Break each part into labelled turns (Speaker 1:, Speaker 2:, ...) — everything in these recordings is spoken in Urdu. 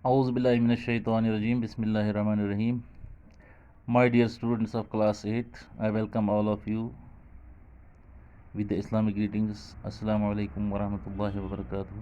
Speaker 1: A'udhu billahi minash shaitanir rajim. Bismillahir Rahmanir Rahim. My dear students of class 8, I welcome all of you with the Islamic greetings. Assalamu alaikum wa rahmatullahi wa barakatuh.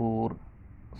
Speaker 1: 4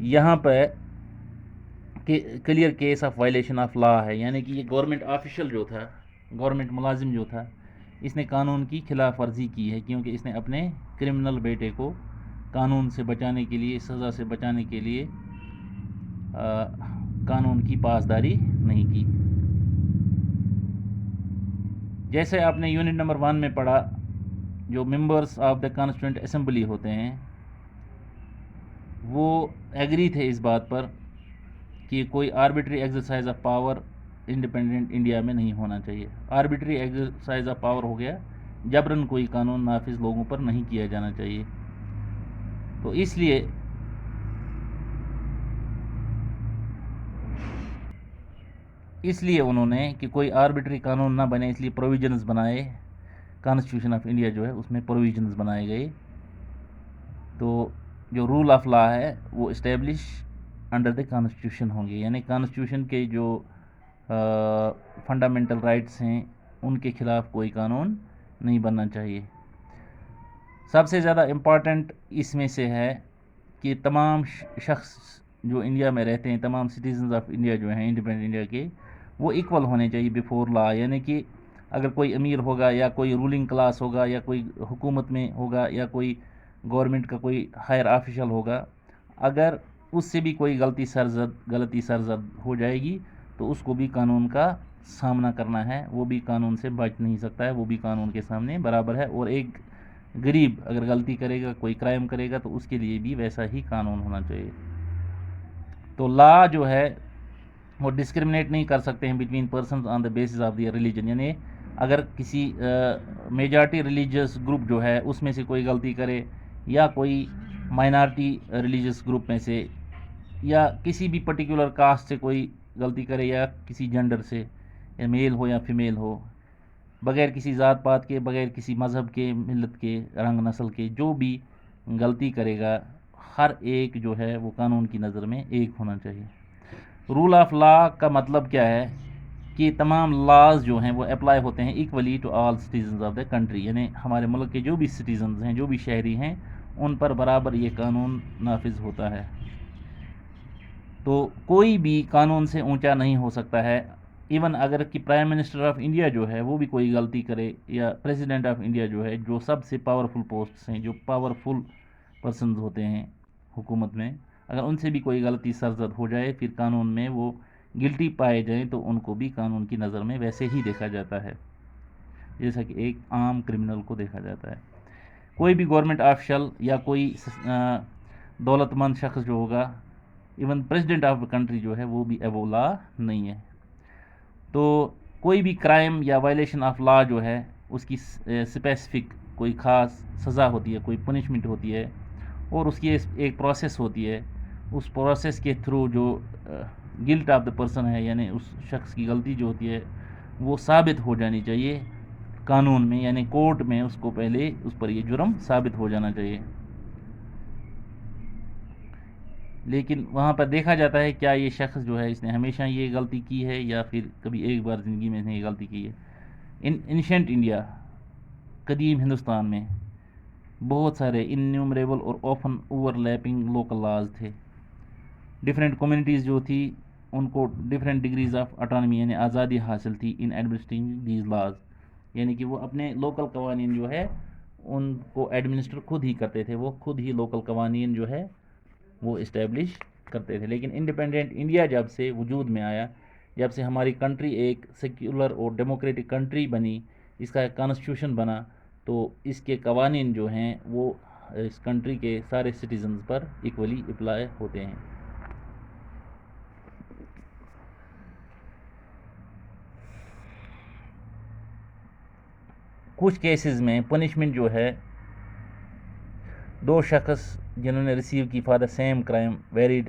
Speaker 1: یہاں پہ clear case of violation of law ہے، یعنی کہ یہ گورنمنٹ آفیشل جو تھا، گورنمنٹ ملازم جو تھا، اس نے قانون کی خلاف ورزی کی ہے، کیونکہ اس نے اپنے کرمنل بیٹے کو قانون سے بچانے کے لیے، سزا سے بچانے کے لیے قانون کی پاسداری نہیں کی۔ جیسے آپ نے یونٹ نمبر 1 میں پڑھا، جو members of the constituent assembly ہوتے ہیں وہ ایگری تھے اس بات پر کہ کوئی arbitrary exercise of power independent India میں نہیں ہونا چاہیے۔ آربیٹری ایکسرسائز آف پاور ہو گیا جبراً کوئی قانون نافذ لوگوں پر نہیں کیا جانا چاہیے۔ تو اس لیے انہوں نے کہ کوئی آربیٹری قانون نہ بنے، اس لیے پروویژنز بنائے، کانسٹیٹیوشن آف انڈیا جو ہے اس میں پروویژنز بنائے گئے۔ تو جو رول آف لا ہے وہ اسٹیبلش انڈر دا کانسٹیٹیوشن ہوں گے، یعنی کانسٹیٹیوشن کے جو فنڈامنٹل رائٹس ہیں ان کے خلاف کوئی قانون نہیں بننا چاہیے۔ سب سے زیادہ امپورٹنٹ اس میں سے ہے کہ تمام شخص جو انڈیا میں رہتے ہیں، تمام سٹیزنز آف انڈیا جو ہیں انڈیپینڈنٹ انڈیا کے، وہ ایکول ہونے چاہیے بیفور لا، یعنی کہ اگر کوئی امیر ہوگا یا کوئی رولنگ کلاس ہوگا یا کوئی حکومت میں ہوگا یا کوئی گورنمنٹ کا کوئی ہائر آفیشل ہوگا، اگر اس سے بھی کوئی غلطی سرزد ہو جائے گی تو اس کو بھی قانون کا سامنا کرنا ہے، وہ بھی قانون سے بچ نہیں سکتا ہے، وہ بھی قانون کے سامنے برابر ہے۔ اور ایک غریب اگر غلطی کرے گا، کوئی کرائم کرے گا تو اس کے لیے بھی ویسا ہی قانون ہونا چاہیے۔ تو لا جو ہے وہ ڈسکرمنیٹ نہیں کر سکتے ہیں between persons on the basis of their religion, یعنی اگر کسی میجارٹی ریلیجیس گروپ جو ہے اس میں سے کوئی غلطی کرے یا کوئی مائنارٹی ریلیجیس گروپ میں سے یا کسی بھی پرٹیکولر کاسٹ سے کوئی غلطی کرے یا کسی جینڈر سے، یا میل ہو یا فیمیل ہو، بغیر کسی ذات پات کے، بغیر کسی مذہب کے، ملت کے، رنگ نسل کے، جو بھی غلطی کرے گا ہر ایک جو ہے وہ قانون کی نظر میں ایک ہونا چاہیے۔ رول آف لا کا مطلب کیا ہے کہ تمام لاز جو ہیں وہ اپلائی ہوتے ہیں equally to all citizens of the country, یعنی ہمارے ملک کے جو بھی سٹیزنز ہیں، جو بھی شہری ہیں، ان پر برابر یہ قانون نافذ ہوتا ہے۔ تو کوئی بھی قانون سے اونچا نہیں ہو سکتا ہے، ایون اگر کہ پرائم منسٹر آف انڈیا جو ہے وہ بھی کوئی غلطی کرے، یا پریزیڈنٹ آف انڈیا جو ہے، جو سب سے پاورفل پوسٹس ہیں، جو پاورفل پرسنز ہوتے ہیں حکومت میں، اگر ان سے بھی کوئی غلطی سرزد ہو جائے، پھر قانون میں وہ گلٹی پائے جائیں تو ان کو بھی قانون کی نظر میں ویسے ہی دیکھا جاتا ہے جیسا کہ ایک عام کرمنل کو دیکھا جاتا ہے۔ کوئی بھی گورنمنٹ آفیشل یا کوئی دولت مند شخص جو ہوگا، ایون پریزیڈنٹ آف کنٹری جو ہے، وہ بھی ابو لا نہیں ہے۔ تو کوئی بھی کرائم یا وائلیشن آف لا جو ہے اس کی اسپیسیفک کوئی خاص سزا ہوتی ہے، کوئی پنشمنٹ ہوتی ہے، اور اس کی ایک پروسیس ہوتی ہے۔ اس پروسیس کے تھرو جو گلٹ آف دا پرسن ہے، یعنی اس شخص کی غلطی جو ہوتی ہے وہ ثابت ہو جانی چاہیے قانون میں، یعنی کورٹ میں اس کو پہلے اس پر یہ جرم ثابت ہو جانا چاہیے۔ لیکن وہاں پر دیکھا جاتا ہے کیا یہ شخص جو ہے اس نے ہمیشہ یہ غلطی کی ہے یا پھر کبھی ایک بار زندگی میں اس نے یہ غلطی کی ہے۔ انشینٹ انڈیا، قدیم ہندوستان میں بہت سارے انیومریبل اور open over lapping local laws تھے۔ ڈفرینٹ کمیونٹیز جو تھی ان کو ڈفرینٹ ڈگریز آف اٹانومی، یعنی آزادی حاصل تھی ان ایڈمنسٹرنگ دیز لاز، یعنی کہ وہ اپنے لوکل قوانین جو ہے ان کو ایڈمنسٹر خود ہی کرتے تھے، وہ خود ہی لوکل قوانین جو ہے وہ اسٹیبلش کرتے تھے۔ لیکن انڈیپینڈنٹ انڈیا جب سے وجود میں آیا، جب سے ہماری کنٹری ایک سیکولر اور ڈیموکریٹک کنٹری بنی، اس کا ایک کانسٹیٹیوشن بنا، تو اس کے قوانین جو ہیں وہ اس کنٹری کے سارے سٹیزنز پر ایکولی اپلائی ہوتے ہیں۔ کچھ کیسز میں پنشمنٹ جو ہے، دو شخص جنہوں نے ریسیو کی for the same crime varied,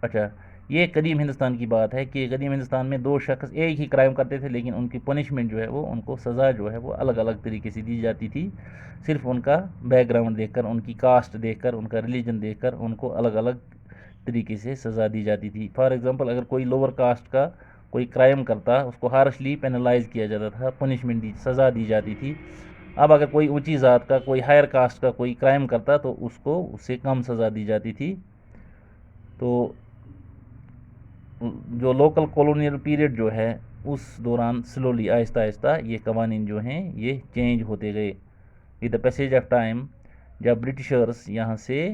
Speaker 1: اچھا یہ قدیم ہندوستان کی بات ہے کہ قدیم ہندوستان میں دو شخص ایک ہی کرائم کرتے تھے، لیکن ان کی پنشمنٹ جو ہے وہ ان کو سزا جو ہے وہ الگ الگ طریقے سے دی جاتی تھی، صرف ان کا بیک گراؤنڈ دیکھ کر، ان کی کاسٹ دیکھ کر، ان کا ریلیجن دیکھ کر ان کو الگ الگ طریقے سے سزا دی جاتی تھی۔ فار ایگزامپل اگر کوئی لوور کاسٹ کا کوئی کرائم کرتا، اس کو ہارشلی پینلائز کیا جاتا تھا، پنشمنٹ سزا دی جاتی تھی۔ اب اگر کوئی اونچی ذات کا، کوئی ہائر کاسٹ کا کوئی کرائم کرتا تو اس کو اس سے کم سزا دی جاتی تھی۔ تو جو لوکل کالونیل پیریڈ جو ہے اس دوران سلولی آہستہ آہستہ یہ قوانین جو ہیں یہ چینج ہوتے گئے with the passage of time. جب برٹشرس یہاں سے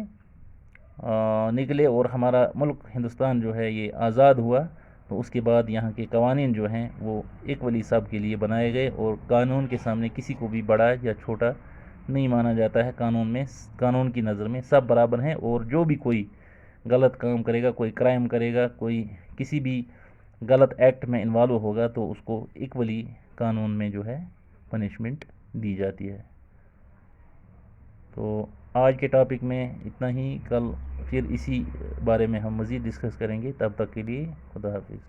Speaker 1: نکلے اور ہمارا ملک ہندوستان جو ہے یہ آزاد ہوا تو اس کے بعد یہاں کے قوانین جو ہیں وہ ایکولی سب کے لیے بنائے گئے اور قانون کے سامنے کسی کو بھی بڑا یا چھوٹا نہیں مانا جاتا ہے. قانون کی نظر میں سب برابر ہیں اور جو بھی کوئی غلط کام کرے گا، کوئی کرائم کرے گا، کوئی کسی بھی غلط ایکٹ میں انوالو ہوگا تو اس کو ایکولی قانون میں جو ہے پنشمنٹ دی جاتی ہے. تو آج کے ٹاپک میں اتنا ہی. کل پھر اسی بارے میں ہم مزید ڈسکس کریں گے. تب تک کے لیے خدا حافظ.